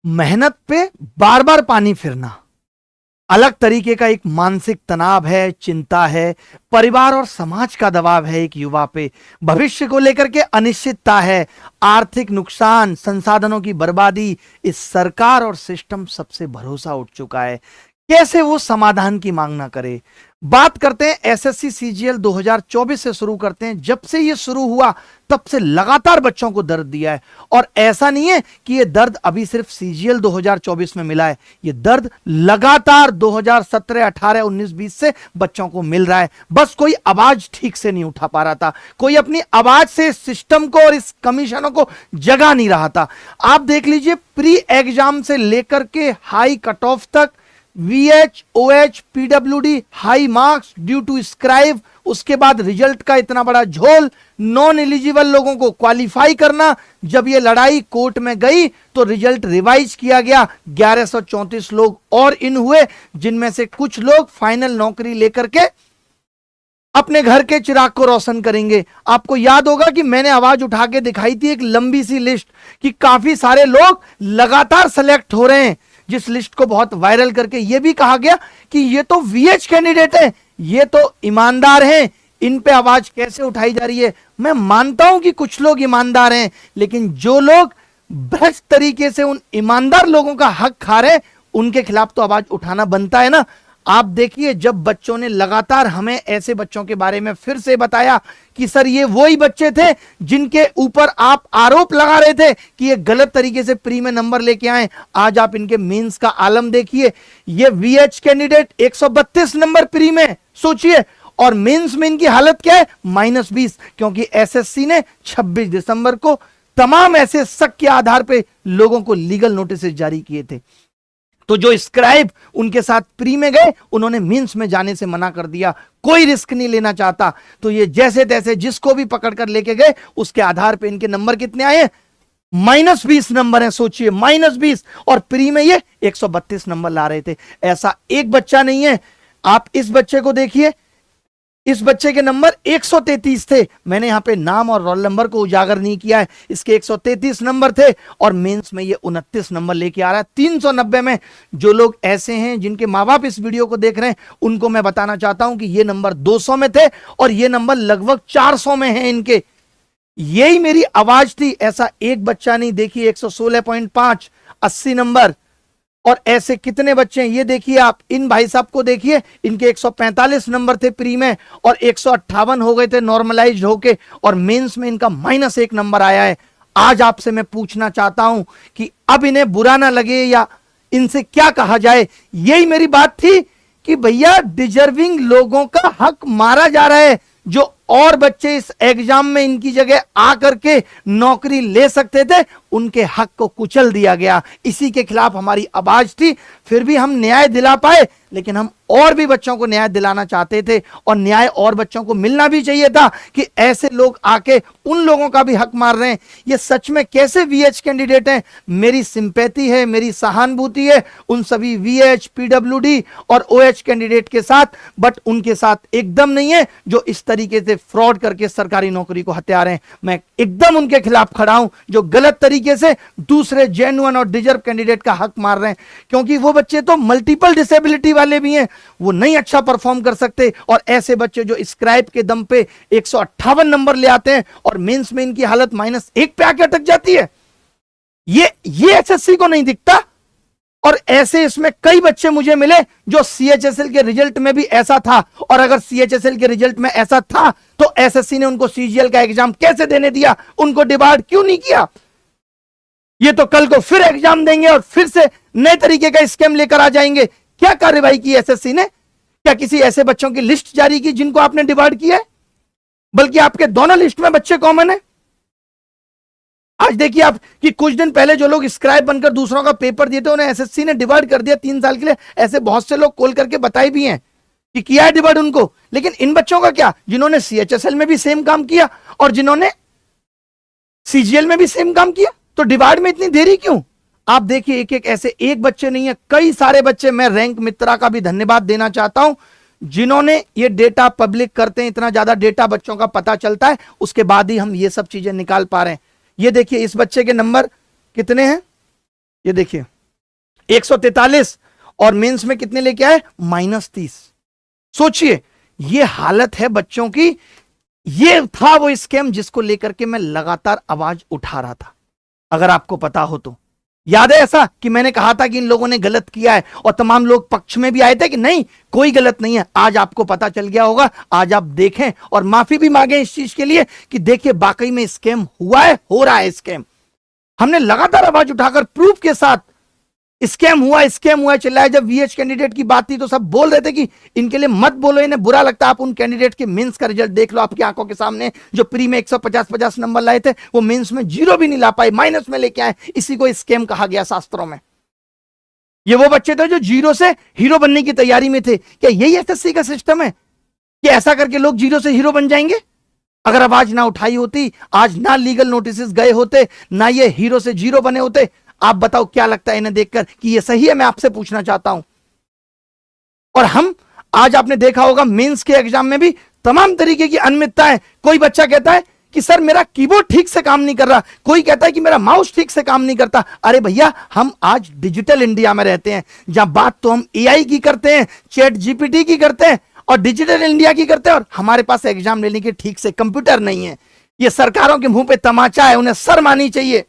मेहनत पे बार बार पानी फिरना अलग तरीके का एक मानसिक तनाव है, चिंता है, परिवार और समाज का दबाव है एक युवा पे, भविष्य को लेकर के अनिश्चितता है, आर्थिक नुकसान, संसाधनों की बर्बादी। इस सरकार और सिस्टम सबसे भरोसा उठ चुका है, कैसे वो समाधान की मांग ना करे। बात करते हैं एसएससी सीजीएल 2024 से शुरू करते हैं। जब से ये शुरू हुआ तब से लगातार बच्चों को दर्द दिया है, और ऐसा नहीं है कि ये दर्द अभी सिर्फ सीजीएल 2024 में मिला है, ये दर्द लगातार 2017, 18, 19, 20 से बच्चों को मिल रहा है। बस कोई आवाज ठीक से नहीं उठा पा रहा था, कोई अपनी आवाज से इस सिस्टम को और इस कमीशनों को जगा नहीं रहा था। आप देख लीजिए, प्री एग्जाम से लेकर के हाई कट ऑफ तक, VH, OH, PWD, high marks due to scribe, उसके बाद रिजल्ट का इतना बड़ा झोल, नॉन एलिजिबल लोगों को क्वालिफाई करना। जब ये लड़ाई कोर्ट में गई तो रिजल्ट रिवाइज किया गया, 1134 लोग और इन हुए, जिनमें से कुछ लोग फाइनल नौकरी लेकर के अपने घर के चिराग को रोशन करेंगे। आपको याद होगा कि मैंने आवाज उठा के दिखाई थी एक लंबी सी लिस्ट कि काफी सारे लोग लगातार सेलेक्ट हो रहे हैं, जिस लिस्ट को बहुत वायरल करके यह भी कहा गया कि ये तो VH कैंडिडेट हैं, ये तो ईमानदार हैं, इन पे आवाज कैसे उठाई जा रही है। मैं मानता हूं कि कुछ लोग ईमानदार हैं, लेकिन जो लोग भ्रष्ट तरीके से उन ईमानदार लोगों का हक खा रहे हैं, उनके खिलाफ तो आवाज उठाना बनता है ना। आप देखिए, जब बच्चों ने लगातार हमें ऐसे बच्चों के बारे में फिर से बताया कि सर ये वही बच्चे थे जिनके ऊपर आप आरोप लगा रहे थे कि ये गलत तरीके से प्री में नंबर लेके आए, आज आप इनके मेंस का आलम देखिए। ये VH कैंडिडेट 132 नंबर प्री में, सोचिए, और मेंस में इनकी हालत क्या है, -20, क्योंकि एसएससी ने 26 दिसंबर को तमाम ऐसे शक के आधार पर लोगों को लीगल नोटिस जारी किए थे। तो जो स्क्राइब उनके साथ प्री में गए, उन्होंने मीन्स में जाने से मना कर दिया, कोई रिस्क नहीं लेना चाहता। तो ये जैसे तैसे जिसको भी पकड़ कर लेके गए, उसके आधार पे इनके नंबर कितने आए, -20 नंबर है, सोचिए, -20, और प्री में ये 132 नंबर ला रहे थे। ऐसा एक बच्चा नहीं है। आप इस बच्चे को देखिए, इस बच्चे के नंबर 133 थे। मैंने यहां पे नाम और रोल नंबर को उजागर नहीं किया है, इसके 133 नंबर थे, और मेंस में ये 29 नंबर लेके आ रहा है 390 में। जो लोग ऐसे हैं जिनके माँ बाप इस वीडियो को देख रहे हैं, उनको मैं बताना चाहता हूं कि ये नंबर 200 में थे और ये नंबर लगभग 400 में है इनके। यही मेरी आवाज थी, ऐसा एक बच्चा नहीं। देखिए 116.5, 80 नंबर, और ऐसे कितने बच्चे हैं ये देखिए आप। इन भाई साहब को देखिए, इनके 145 नंबर थे प्री में और 158 हो गए थे नॉर्मलाइज्ड होके, और मेंस में इनका -1 नंबर आया है। आज आपसे मैं पूछना चाहता हूं कि अब इन्हें बुरा ना लगे या इनसे क्या कहा जाए। यही मेरी बात थी कि भैया, डिजर्विंग लोगों का हक मारा जा रहा है। जो और बच्चे इस एग्जाम में इनकी जगह आकर के नौकरी ले सकते थे, उनके हक को कुचल दिया गया। इसी के खिलाफ हमारी आवाज थी। फिर भी हम न्याय दिला पाए, लेकिन हम और भी बच्चों को न्याय दिलाना चाहते थे, और न्याय और बच्चों को मिलना भी चाहिए था कि ऐसे लोग आके उन लोगों का भी हक मार रहे हैं। ये सच में कैसे VH कैंडिडेट हैं? मेरी सिंपैथी है, मेरी सहानुभूति है उन सभी VH, PWD और OH कैंडिडेट के साथ, बट उनके साथ एकदम नहीं है जो इस तरीके से फ्रॉड करके सरकारी नौकरी को हत्या रहे हैं। मैं एकदम उनके खिलाफ खड़ा हूं जो गलत तरीके से दूसरे जेन्युइन और डिजर्व कैंडिडेट का हक मार रहे हैं, क्योंकि वो बच्चे तो मल्टीपल डिसेबिलिटी वाले भी हैं, वो नहीं अच्छा परफॉर्म कर सकते। और ऐसे बच्चे जो स्क्राइब के दम पे 158 नंबर ले आते हैं और मेंस में इनकी हालत -1 पे आके अटक जाती है, ये एसएससी को नहीं दिखता। और ऐसे इसमें कई बच्चे मुझे मिले जो CHSL के रिजल्ट में भी ऐसा था, और अगर CHSL के रिजल्ट में ऐसा था तो एसएससी ने उनको CGL का एग्जाम कैसे देने दिया, उनको डिबार्ड क्यों नहीं किया? ये तो कल को फिर एग्जाम देंगे और फिर से नए तरीके का स्कैम लेकर आ जाएंगे। क्या कार्रवाई की एसएससी ने? क्या किसी ऐसे बच्चों की लिस्ट जारी की जिनको आपने डिबार्ड किया है? बल्कि आपके दोनों लिस्ट में बच्चे कॉमन है। आज देखिए आप कि कुछ दिन पहले जो लोग स्क्राइब बनकर दूसरों का पेपर दिए थे, उन्हें एसएससी ने डिबार्ड कर दिया 3 साल के लिए। ऐसे बहुत से लोग कॉल करके बताए भी हैं कि किया है डिबार्ड उनको। लेकिन इन बच्चों का क्या, जिन्होंने CHSL में भी सेम काम किया और जिन्होंने CGL में भी सेम काम किया, तो डिबार्ड में इतनी देरी क्यों? आप देखिए, एक एक ऐसे एक बच्चे नहीं है, कई सारे बच्चे। मैं रैंक मित्रा का भी धन्यवाद देना चाहता हूं, जिन्होंने ये डेटा पब्लिक करते हैं। इतना ज्यादा डेटा बच्चों का पता चलता है, उसके बाद ही हम ये सब चीजें निकाल पा रहे हैं। ये देखिए, इस बच्चे के नंबर कितने हैं, ये देखिए 143 और मेंस में कितने लेके आए? -30। सोचिए, ये हालत है बच्चों की। ये था वो स्कैम जिसको लेकर के मैं लगातार आवाज उठा रहा था। अगर आपको पता हो तो याद है ऐसा कि मैंने कहा था कि इन लोगों ने गलत किया है, और तमाम लोग पक्ष में भी आए थे कि नहीं कोई गलत नहीं है। आज आपको पता चल गया होगा, आज आप देखें और माफी भी मांगे इस चीज के लिए कि देखिए वाकई में स्कैम हुआ है, हो रहा है स्कैम। हमने लगातार आवाज उठाकर प्रूफ के साथ स्कैम हुआ चिल्लाया। जब वीएच कैंडिडेट की बात थी तो सब बोल रहे थे कि इनके लिए मत बोलो, इन्हें बुरा लगता है। आप उन कैंडिडेट के मेंस का रिजल्ट देख लो आपकी आंखों के सामने, जो प्री में 150 नंबर लाए थे वो मेंस में 0 भी नहीं ला पाए, माइनस में लेके आए। इसी को स्कैम कहा गया शास्त्रों में। ये वो बच्चे थे जो 0 से हीरो बनने की तैयारी में थे। क्या यही एसएससी का सिस्टम है कि ऐसा करके लोग 0 से हीरो बन जाएंगे? अगर आवाज ना उठाई होती, आज ना लीगल नोटिस गए होते, ना ये हीरो से 0 बने होते। आप बताओ क्या लगता है इन्हें देखकर कि ये सही है? मैं आपसे पूछना चाहता हूं। और हम आज आपने देखा होगा मेंस के एग्जाम में भी तमाम तरीके की अनियमितता है। कोई बच्चा कहता है कि सर मेरा कीबोर्ड ठीक से काम नहीं कर रहा, कोई कहता है कि मेरा माउस ठीक से काम नहीं करता। अरे भैया, हम आज डिजिटल इंडिया में रहते हैं, जहां बात तो हम एआई की करते हैं, चैट जीपीटी की करते हैं और डिजिटल इंडिया की करते हैं, और हमारे पास एग्जाम लेने के ठीक से कंप्यूटर नहीं है। ये सरकारों के मुंह पे तमाचा है, उन्हें शर्म आनी चाहिए।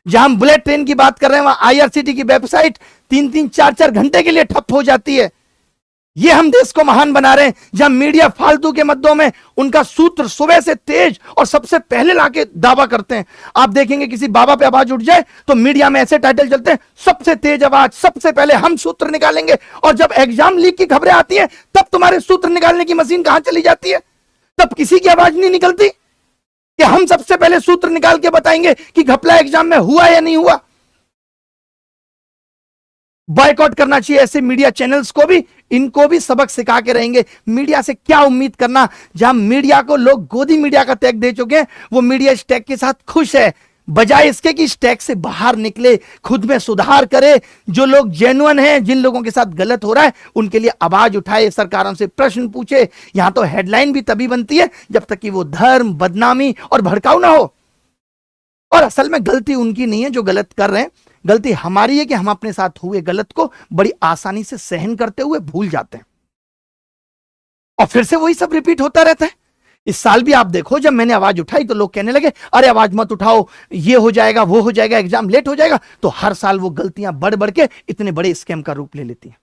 जहां हम बुलेट ट्रेन की बात कर रहे हैं, वहां आईआरसीटी की वेबसाइट 3-3, 4-4 घंटे के लिए ठप हो जाती है। ये हम देश को महान बना रहे हैं, जहां मीडिया फालतू के मुद्दों में उनका सूत्र सुबह से तेज और सबसे पहले लाके दावा करते हैं। आप देखेंगे किसी बाबा पे आवाज उठ जाए तो मीडिया में ऐसे टाइटल चलते हैं, सबसे तेज आवाज, सबसे पहले हम सूत्र निकालेंगे। और जब एग्जाम लीक की खबरें आती हैं, तब तुम्हारे सूत्र निकालने की मशीन कहां चली जाती है? तब किसी की आवाज नहीं निकलती कि हम सबसे पहले सूत्र निकाल के बताएंगे कि घपला एग्जाम में हुआ या नहीं हुआ। बॉयकॉट करना चाहिए ऐसे मीडिया चैनल्स को भी, इनको भी सबक सिखा के रहेंगे। मीडिया से क्या उम्मीद करना, जहां मीडिया को लोग गोदी मीडिया का टैग दे चुके हैं, वो मीडिया इस टैग के साथ खुश है, बजाय इसके कि इस टैग से बाहर निकले, खुद में सुधार करे। जो लोग जेन्युइन हैं, जिन लोगों के साथ गलत हो रहा है, उनके लिए आवाज उठाए, सरकारों से प्रश्न पूछे। यहां तो हेडलाइन भी तभी बनती है जब तक कि वो धर्म, बदनामी और भड़काऊ ना हो। और असल में गलती उनकी नहीं है जो गलत कर रहे हैं, गलती हमारी है कि हम अपने साथ हुए गलत को बड़ी आसानी से सहन करते हुए भूल जाते हैं, और फिर से वही सब रिपीट होता रहता है। इस साल भी आप देखो, जब मैंने आवाज उठाई तो लोग कहने लगे अरे आवाज मत उठाओ, ये हो जाएगा, वो हो जाएगा, एग्जाम लेट हो जाएगा। तो हर साल वो गलतियां बढ़ बढ़ के इतने बड़े स्कैम का रूप ले लेती हैं।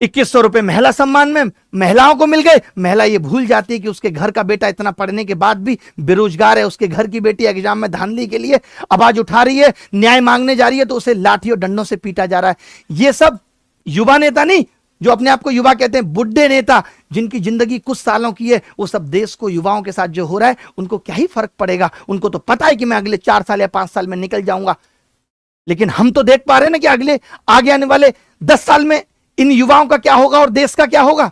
2100 रुपए महिला सम्मान में महिलाओं को मिल गए। महिला ये भूल जाती है कि उसके घर का बेटा इतना पढ़ने के बाद भी बेरोजगार है, उसके घर की बेटी एग्जाम में धांधली के लिए आवाज उठा रही है, न्याय मांगने जा रही है तो उसे लाठी और डंडों से पीटा जा रहा है। ये सब युवा नेता नहीं, जो अपने आप को युवा कहते हैं, बुढ़े नेता जिनकी जिंदगी कुछ सालों की है, वो सब देश को युवाओं के साथ जो हो रहा है उनको क्या ही फर्क पड़ेगा। उनको तो पता है कि मैं अगले 4 साल या 5 साल में निकल जाऊंगा। लेकिन हम तो देख पा रहे हैं ना कि अगले आगे आने वाले 10 साल में इन युवाओं का क्या होगा और देश का क्या होगा।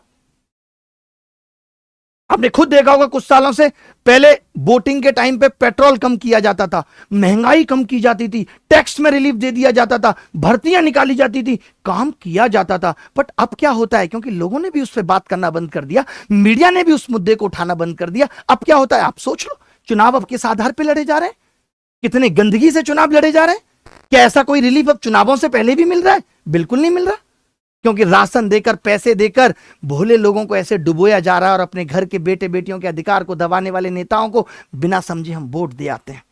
आपने खुद देखा होगा, कुछ सालों से पहले वोटिंग के टाइम पे पेट्रोल कम किया जाता था, महंगाई कम की जाती थी, टैक्स में रिलीफ दे दिया जाता था, भर्तियां निकाली जाती थी, काम किया जाता था। बट अब क्या होता है, क्योंकि लोगों ने भी उस पर बात करना बंद कर दिया, मीडिया ने भी उस मुद्दे को उठाना बंद कर दिया। अब क्या होता है आप सोच लो, चुनाव अब किस आधार पर लड़े जा रहे हैं, कितने गंदगी से चुनाव लड़े जा रहे हैं। क्या ऐसा कोई रिलीफ अब चुनावों से पहले भी मिल रहा है? बिल्कुल नहीं मिल रहा, क्योंकि राशन देकर, पैसे देकर भोले लोगों को ऐसे डुबोया जा रहा है, और अपने घर के बेटे बेटियों के अधिकार को दबाने वाले नेताओं को बिना समझे हम वोट दे आते हैं।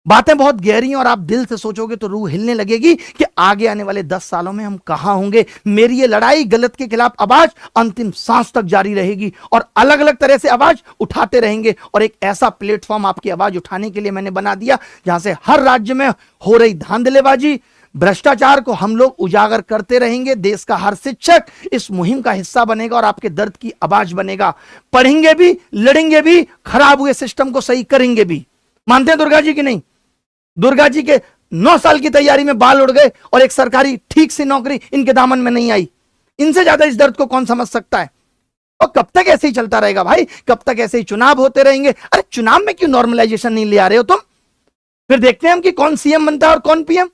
बातें बहुत गहरी हैं, और आप दिल से सोचोगे तो रूह हिलने लगेगी कि आगे आने वाले 10 सालों में हम कहां होंगे। मेरी ये लड़ाई गलत के खिलाफ आवाज अंतिम सांस तक जारी रहेगी, और अलग अलग तरह से आवाज उठाते रहेंगे। और एक ऐसा प्लेटफॉर्म आपकी आवाज उठाने के लिए मैंने बना दिया, जहां से हर राज्य में हो रही धांधलेबाजी, भ्रष्टाचार को हम लोग उजागर करते रहेंगे। देश का हर शिक्षक इस मुहिम का हिस्सा बनेगा और आपके दर्द की आवाज बनेगा। पढ़ेंगे भी, लड़ेंगे भी, खराब हुए सिस्टम को सही करेंगे भी। मानते हैं दुर्गा जी की नहीं? दुर्गा जी के 9 साल की तैयारी में बाल उड़ गए और एक सरकारी ठीक सी नौकरी इनके दामन में नहीं आई। इनसे ज्यादा इस दर्द को कौन समझ सकता है? और कब तक ऐसे ही चलता रहेगा भाई? कब तक ऐसे ही चुनाव होते रहेंगे? अरे चुनाव में क्यों नॉर्मलाइजेशन नहीं ले आ रहे हो तुम? फिर देखते हैं हम कि कौन सीएम बनता है और कौन पीएम।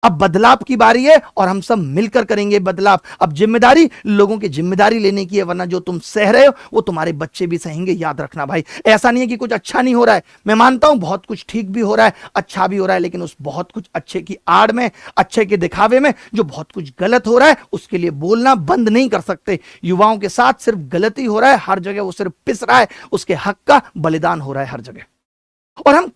अब बदलाव की बारी है और हम सब मिलकर करेंगे बदलाव। अब जिम्मेदारी लोगों की जिम्मेदारी लेने की है, वरना जो तुम सह रहे हो वो तुम्हारे बच्चे भी सहेंगे, याद रखना भाई। ऐसा नहीं है कि कुछ अच्छा नहीं हो रहा है, मैं मानता हूं बहुत कुछ ठीक भी हो रहा है, अच्छा भी हो रहा है, लेकिन उस बहुत कुछ अच्छे की आड़ में, अच्छे के दिखावे में जो बहुत कुछ गलत हो रहा है उसके लिए बोलना बंद नहीं कर सकते। युवाओं के साथ सिर्फ गलती हो रहा है हर जगह, वो सिर्फ पिस रहा है, उसके हक का बलिदान हो रहा है हर जगह। और हम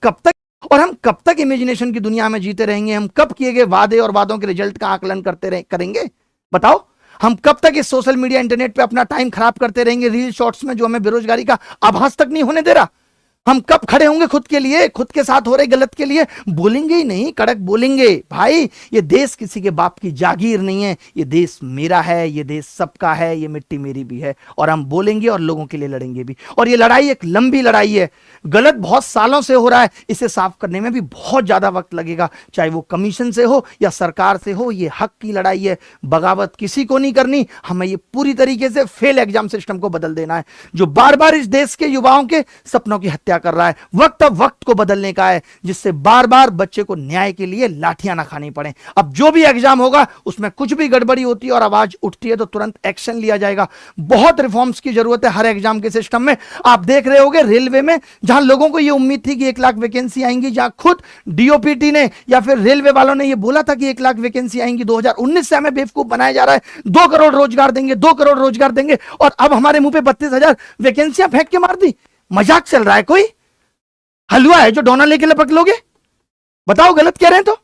कब तक इमेजिनेशन की दुनिया में जीते रहेंगे? हम कब किए गए वादे और वादों के रिजल्ट का आकलन करेंगे? बताओ, हम कब तक इस सोशल मीडिया इंटरनेट पे अपना टाइम खराब करते रहेंगे रील शॉर्ट्स में, जो हमें बेरोजगारी का आभास तक नहीं होने दे रहा? हम कब खड़े होंगे खुद के लिए, खुद के साथ हो रहे गलत के लिए? बोलेंगे ही नहीं, कड़क बोलेंगे। भाई, ये देश किसी के बाप की जागीर नहीं है, ये देश मेरा है, ये देश सबका है, ये मिट्टी मेरी भी है, और हम बोलेंगे और लोगों के लिए लड़ेंगे भी। और ये लड़ाई एक लंबी लड़ाई है, गलत बहुत सालों से हो रहा है, इसे साफ करने में भी बहुत ज्यादा वक्त लगेगा, चाहे वो कमीशन से हो या सरकार से हो। ये हक की लड़ाई है, बगावत किसी को नहीं करनी, हमें ये पूरी तरीके से फेल एग्जाम सिस्टम को बदल देना है, जो बार बार इस देश के युवाओं के सपनों की हत्या कर रहा है। वक्त अब वक्त को बदलने का है, जिससे बार बार बच्चे को न्याय के लिए लाठियां ना खानी पड़े। अब जो भी एग्जाम होगा उसमें कुछ भी गड़बड़ी होती है और आवाज उठती है तो तुरंत एक्शन लिया जाएगा। बहुत रिफॉर्म्स की जरूरत है हर एग्जाम के सिस्टम में। आप देख रहे होंगे रेलवे में, जहां लोगों को यह उम्मीद थी कि 1 लाख वैकेंसी आएंगी, जहां खुद डीओपीटी ने या फिर रेलवे वालों ने यह बोला था कि 1 लाख वैकेंसी आएंगी, 2019 से हमें बेवकूफ बनाया जा रहा है, 2 करोड़ रोजगार देंगे, 2 करोड़ रोजगार देंगे, और अब हमारे मुंह पे 32,000 वैकेंसियां फेंक के मार दी। मजाक चल रहा है? कोई हलवा है जो डोना लेके लपक लोगे? बताओ, गलत कह रहे हैं तो?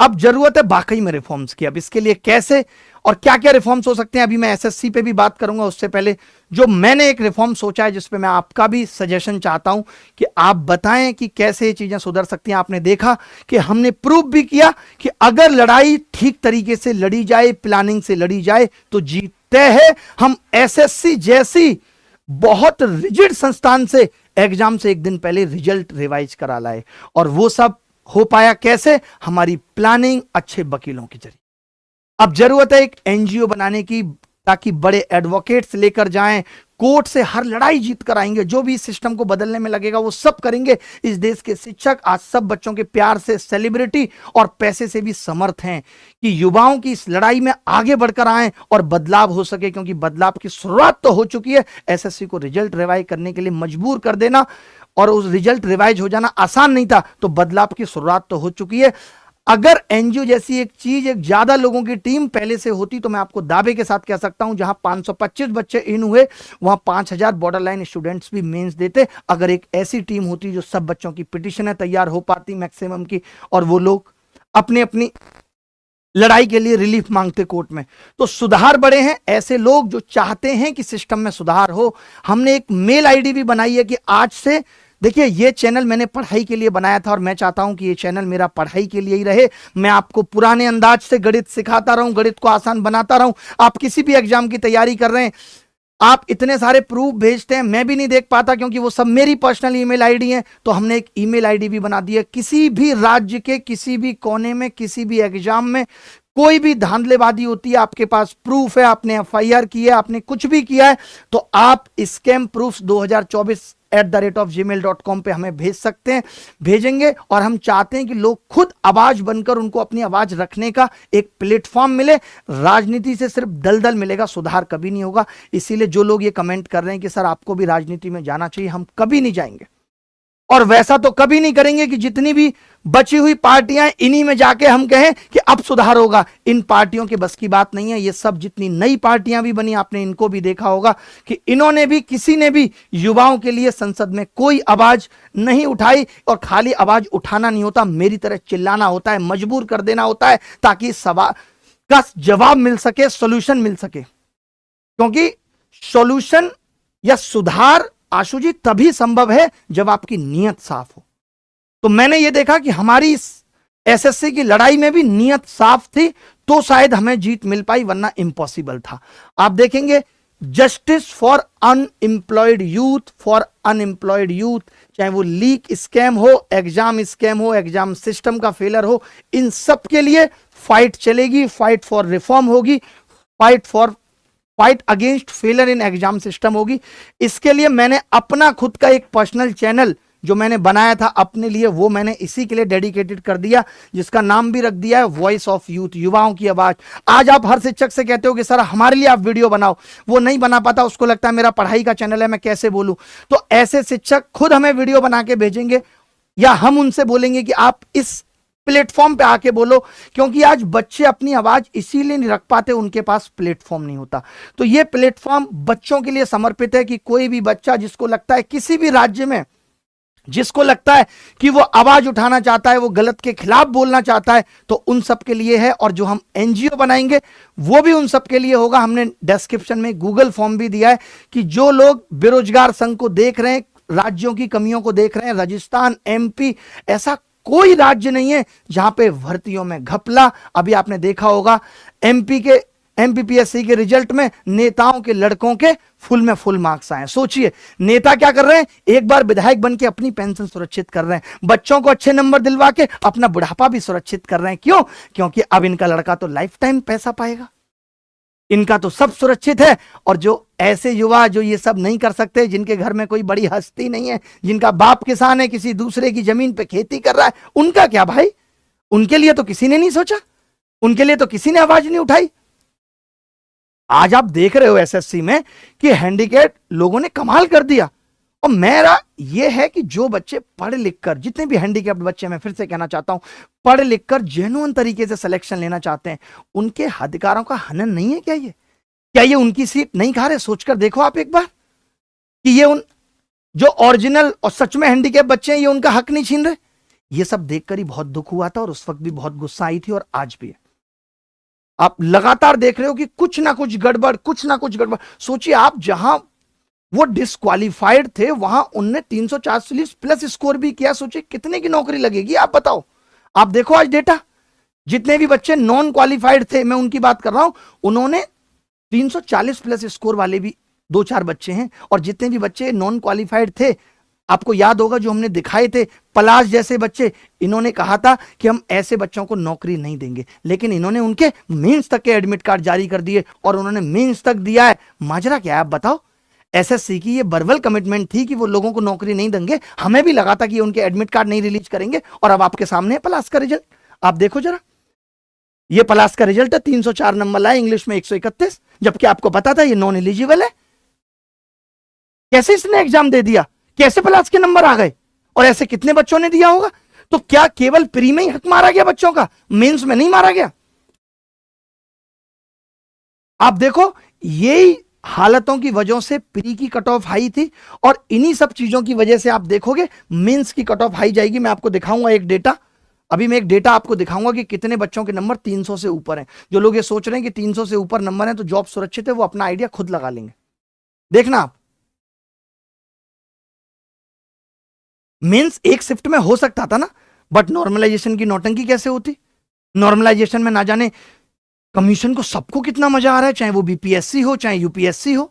अब जरूरत है वाकई में रिफॉर्म्स की। अब इसके लिए कैसे और क्या क्या रिफॉर्म्स हो सकते हैं, अभी मैं एसएससी पे भी बात करूंगा। उससे पहले जो मैंने एक रिफॉर्म सोचा है, जिसपे मैं आपका भी सजेशन चाहता हूं कि आप बताएं कि कैसे ये चीजें सुधर सकती हैं। आपने देखा कि हमने प्रूव भी किया कि अगर लड़ाई ठीक तरीके से लड़ी जाए, प्लानिंग से लड़ी जाए, तो जीतते हैं। हम एसएससी जैसी बहुत रिजिड संस्थान से एग्जाम से एक दिन पहले रिजल्ट रिवाइज करा लाए, और वो सब हो पाया कैसे? हमारी प्लानिंग, अच्छे वकीलों के जरिए। अब जरूरत है एक एनजीओ बनाने की, ताकि बड़े एडवोकेट्स लेकर जाएं, कोर्ट से हर लड़ाई जीत कर आएंगे। जो भी इस सिस्टम को बदलने में लगेगा वो सब करेंगे। इस देश के शिक्षक आज सब बच्चों के प्यार से, सेलिब्रिटी और पैसे से भी समर्थ हैं कि युवाओं की इस लड़ाई में आगे बढ़कर आएं और बदलाव हो सके, क्योंकि बदलाव की शुरुआत तो हो चुकी है। एसएससी को रिजल्ट रिवाइज करने के लिए मजबूर कर देना और उस रिजल्ट रिवाइज हो जाना आसान नहीं था, तो बदलाव की शुरुआत तो हो चुकी है। अगर एनजीओ जैसी एक चीज, एक ज्यादा लोगों की टीम पहले से होती, तो मैं आपको दावे के साथ कह सकता हूं, जहां 525 बच्चे इन हुए, वहां 5000 बॉर्डर लाइन स्टूडेंट्स भी मेंस देते। अगर एक ऐसी टीम होती जो सब बच्चों की पिटीशनें तैयार हो पाती मैक्सिमम की, और वो लोग अपनी अपनी लड़ाई के लिए रिलीफ मांगते कोर्ट में, तो सुधार बड़े हैं। ऐसे लोग जो चाहते हैं कि सिस्टम में सुधार हो। हमने एक मेल आईडी भी बनाई है कि आज से, देखिए, ये चैनल मैंने पढ़ाई के लिए बनाया था और मैं चाहता हूं कि ये चैनल मेरा पढ़ाई के लिए ही रहे। मैं आपको पुराने अंदाज से गणित सिखाता रहूं, गणित को आसान बनाता रहूं। आप किसी भी एग्जाम की तैयारी कर रहे हैं, आप इतने सारे प्रूफ भेजते हैं, मैं भी नहीं देख पाता क्योंकि वो सब मेरी पर्सनल ईमेल आईडी है। तो हमने एक ईमेल आईडी भी बना दी है। किसी भी राज्य के किसी भी कोने में, किसी भी एग्जाम में कोई भी धांधलेबाजी होती है, आपके पास प्रूफ है, आपने एफआईआर की है, आपने कुछ भी किया है, तो आप स्कैम प्रूफ 2024@gmail.com पे हमें भेज सकते हैं, भेजेंगे। और हम चाहते हैं कि लोग खुद आवाज बनकर, उनको अपनी आवाज रखने का एक प्लेटफॉर्म मिले। राजनीति से सिर्फ दलदल मिलेगा, सुधार कभी नहीं होगा। इसीलिए जो लोग ये कमेंट कर रहे हैं कि सर आपको भी राजनीति में जाना चाहिए, हम कभी नहीं जाएंगे। और वैसा तो कभी नहीं करेंगे कि जितनी भी बची हुई पार्टियां, इन्हीं में जाके हम कहें कि अब सुधार होगा। इन पार्टियों के बस की बात नहीं है। ये सब जितनी नई पार्टियां भी बनी, आपने इनको भी देखा होगा कि इन्होंने भी, किसी ने भी युवाओं के लिए संसद में कोई आवाज नहीं उठाई। और खाली आवाज उठाना नहीं होता, मेरी तरह चिल्लाना होता है, मजबूर कर देना होता है, ताकि सवाल का जवाब मिल सके, सोल्यूशन मिल सके। क्योंकि सोल्यूशन या सुधार आशु जी तभी संभव है जब आपकी नीयत साफ हो। तो मैंने ये देखा कि हमारी इस एसएससी की लड़ाई में भी नीयत साफ थी, तो शायद हमें जीत मिल पाई, वरना इम्पॉसिबल था। आप देखेंगे, जस्टिस फॉर अनएम्प्लॉयड यूथ, चाहे वो लीक स्कैम हो, एग्जाम स्कैम हो, एग्जाम सिस्टम का फेलर हो, इन सब के लिए फाइट चलेगी। फाइट फॉर रिफॉर्म होगी, fight against failure in exam system होगी। इसके लिए मैंने अपना खुद का एक पर्सनल चैनल जो मैंने बनाया था अपने लिए, वो मैंने इसी के लिए डेडिकेटेड कर दिया, जिसका नाम भी रख दिया है वॉइस ऑफ यूथ, युवाओं की आवाज। आज आप हर शिक्षक से कहते हो कि सर हमारे लिए आप वीडियो बनाओ, वो नहीं बना पाता, उसको लगता है मेरा पढ़ाई का चैनल है, मैं कैसे बोलूं। तो ऐसे शिक्षक खुद हमें वीडियो बना के भेजेंगे, या हम उनसे बोलेंगे कि आप इस प्लेटफॉर्म पे आके बोलो, क्योंकि आज बच्चे अपनी आवाज इसीलिए नहीं रख पाते, उनके पास प्लेटफॉर्म नहीं होता। तो ये प्लेटफॉर्म बच्चों के लिए समर्पित है कि कोई भी बच्चा जिसको लगता है किसी भी राज्य में, जिसको लगता है कि वो आवाज उठाना चाहता है, वो गलत के खिलाफ बोलना चाहता है, तो उन सब के लिए है। और जो हम एनजीओ बनाएंगे वो भी उन सब के लिए होगा। हमने डिस्क्रिप्शन में गूगल फॉर्म भी दिया है कि जो लोग बेरोजगार संघ को देख रहे हैं, राज्यों की कमियों को देख रहे हैं, राजस्थान, एमपी, ऐसा कोई राज्य नहीं है जहां पे भर्तियों में घपला। अभी आपने देखा होगा एमपी के एमपीपीएससी के रिजल्ट में नेताओं के लड़कों के फुल में फुल मार्क्स आए। सोचिए नेता क्या कर रहे हैं, एक बार विधायक बन के अपनी पेंशन सुरक्षित कर रहे हैं, बच्चों को अच्छे नंबर दिलवा के अपना बुढ़ापा भी सुरक्षित कर रहे हैं। क्यों? क्योंकि अब इनका लड़का तो लाइफ टाइम पैसा पाएगा, इनका तो सब सुरक्षित है। और जो ऐसे युवा जो ये सब नहीं कर सकते, जिनके घर में कोई बड़ी हस्ती नहीं है, जिनका बाप किसान है, किसी दूसरे की जमीन पे खेती कर रहा है, उनका क्या भाई? उनके लिए तो किसी ने नहीं सोचा, उनके लिए तो किसी ने आवाज नहीं उठाई। आज आप देख रहे हो एसएससी में कि हैंडीकैप लोगों ने कमाल कर दिया। और मेरा यह है कि जो बच्चे पढ़ लिख कर, जितने भी हैंडीकैप्ड बच्चे, मैं फिर से कहना चाहता हूं, पढ़ लिख कर जेन्युइन तरीके से सिलेक्शन लेना चाहते हैं, उनके अधिकारों का हनन नहीं है क्या? क्या ये उनकी सीट नहीं खा रहे? सोचकर देखो आप एक बार कि ये उन जो ओरिजिनल और सच में हैंडीकैप बच्चे हैं, ये उनका हक नहीं छीन रहे। ये सब देखकर ही बहुत दुख हुआ था, और उस वक्त भी बहुत गुस्सा आई थी, और आज भी है। आप लगातार देख रहे हो कि कुछ ना कुछ गड़बड़, कुछ ना कुछ गड़बड़। सोचिए आप, जहां वो डिस्क्वालीफाइड थे वहां उनने 340 प्लस स्कोर भी किया। सोचिए कितने की नौकरी लगेगी, आप बताओ। आप देखो आज डेटा, जितने भी बच्चे नॉन क्वालिफाइड थे, मैं उनकी बात कर रहा हूं, उन्होंने 340 प्लस स्कोर वाले भी 2-4 बच्चे हैं। और जितने भी बच्चे नॉन क्वालिफाइड थे, आपको याद होगा जो हमने दिखाए थे पलाश जैसे बच्चे, इन्होंने कहा था कि हम ऐसे बच्चों को नौकरी नहीं देंगे, लेकिन इन्होंने उनके मेंस तक के एडमिट कार्ड जारी कर दिए, और उन्होंने मेंस तक दिया है। माजरा क्या है आप बताओ? एसएससी की ये बर्बल कमिटमेंट थी कि वो लोगों को नौकरी नहीं देंगे, हमें भी लगा था कि उनके एडमिट कार्ड नहीं रिलीज करेंगे, और अब आपके सामने है पलाश का रिजल्ट। आप देखो जरा, ये पलाश का रिजल्ट है, 304 नंबर लाए, इंग्लिश में 131, जबकि आपको पता था ये नॉन एलिजिबल है। कैसे इसने एग्जाम दे दिया? कैसे पलाश के नंबर आ गए? और ऐसे कितने बच्चों ने दिया होगा? तो क्या केवल प्री में ही हक मारा गया बच्चों का, मेंस में नहीं मारा गया? आप देखो, यही हालतों की वजह से प्री की कट ऑफ हाई थी, और इन्हीं सब चीजों की वजह से आप देखोगे मेंस की कट ऑफ हाई जाएगी। मैं आपको दिखाऊंगा एक डेटा, अभी मैं एक डेटा आपको दिखाऊंगा कि कितने बच्चों के नंबर 300 से ऊपर हैं। जो लोग ये सोच रहे हैं कि 300 से ऊपर नंबर है तो जॉब सुरक्षित है, वो अपना आइडिया खुद लगा लेंगे। देखना आप, मेंस एक शिफ्ट में हो सकता था ना, बट नॉर्मलाइजेशन की नौटंकी कैसे होती? नॉर्मलाइजेशन में ना जाने कमीशन को सबको कितना मजा आ रहा है, चाहे वो बीपीएससी हो चाहे यूपीएससी हो।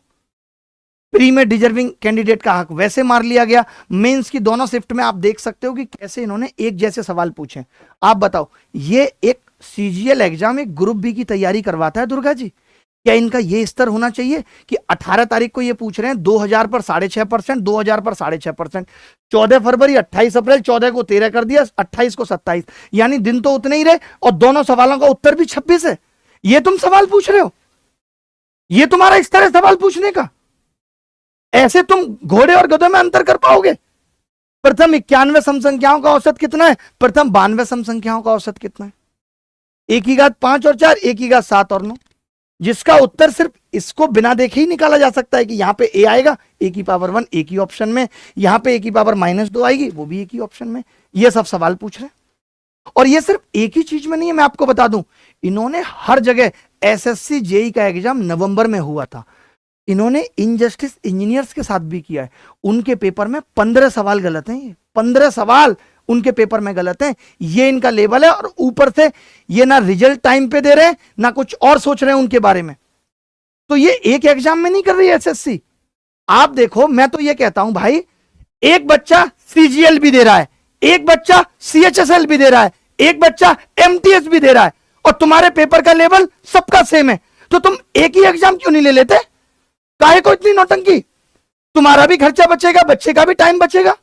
प्री में डिजर्विंग कैंडिडेट का हक वैसे मार लिया गया। मेंस की दोनों शिफ्ट में आप देख सकते हो कि कैसे इन्होंने एक जैसे सवाल पूछे। आप बताओ, ये एक सीजीएल एग्जाम एक ग्रुप बी की तैयारी करवाता है दुर्गा जी? क्या इनका ये स्तर होना चाहिए कि 18 तारीख को ये पूछ रहे हैं 2000 पर 6.5%, 2000 पर 6.5%, 14 फरवरी, 28 अप्रैल, 14 को 13 कर दिया, 28 को 27, यानी दिन तो उतने ही रहे, और दोनों सवालों का उत्तर भी 26 है। ये तुम सवाल पूछ रहे हो? ये तुम्हारा स्तर है सवाल पूछने का? ऐसे तुम घोड़े और गधों में अंतर कर पाओगे? प्रथम 91 सम संख्याओं का औसत कितना है, प्रथम 92 सम संख्याओं का औसत कितना है? 1 की घात 5 और 4, 1 की घात 7 और 9, जिसका उत्तर सिर्फ इसको बिना देखे ही निकाला जा सकता है कि यहां पे ए आएगा, ए की पावर 1 एक ही ऑप्शन में, यहां पे ए की पावर -2 आएगी, वो भी एक ही ऑप्शन में। ये सब सवाल पूछ रहे हैं, और ये सिर्फ एक ही चीज में नहीं है। मैं आपको बता दूं, इन्होंने हर जगह, एसएससी जेई का एग्जाम नवंबर में हुआ था, इन्होंने इनजस्टिस इंजीनियर्स के साथ भी किया है। उनके पेपर में 15 सवाल गलत हैं, ये 15 सवाल उनके पेपर में गलत हैं। ये इनका लेवल है, और ऊपर से ये ना रिजल्ट टाइम पे दे रहे हैं, ना कुछ और सोच रहे हैं उनके बारे में। तो ये एक एग्जाम में नहीं कर रही है एसएससी। आप देखो, मैं तो ये कहता हूं भाई, एक बच्चा सीजीएल भी दे रहा है, एक बच्चा सीएचएसएल भी दे रहा है, एक बच्चा एमटीएस भी दे रहा है, और तुम्हारे पेपर का लेवल सबका सेम है, तो तुम एक ही एग्जाम क्यों नहीं ले लेते? काहे को इतनी नौटंकी? तुम्हारा भी खर्चा बचेगा, बच्चे का भी टाइम बचेगा।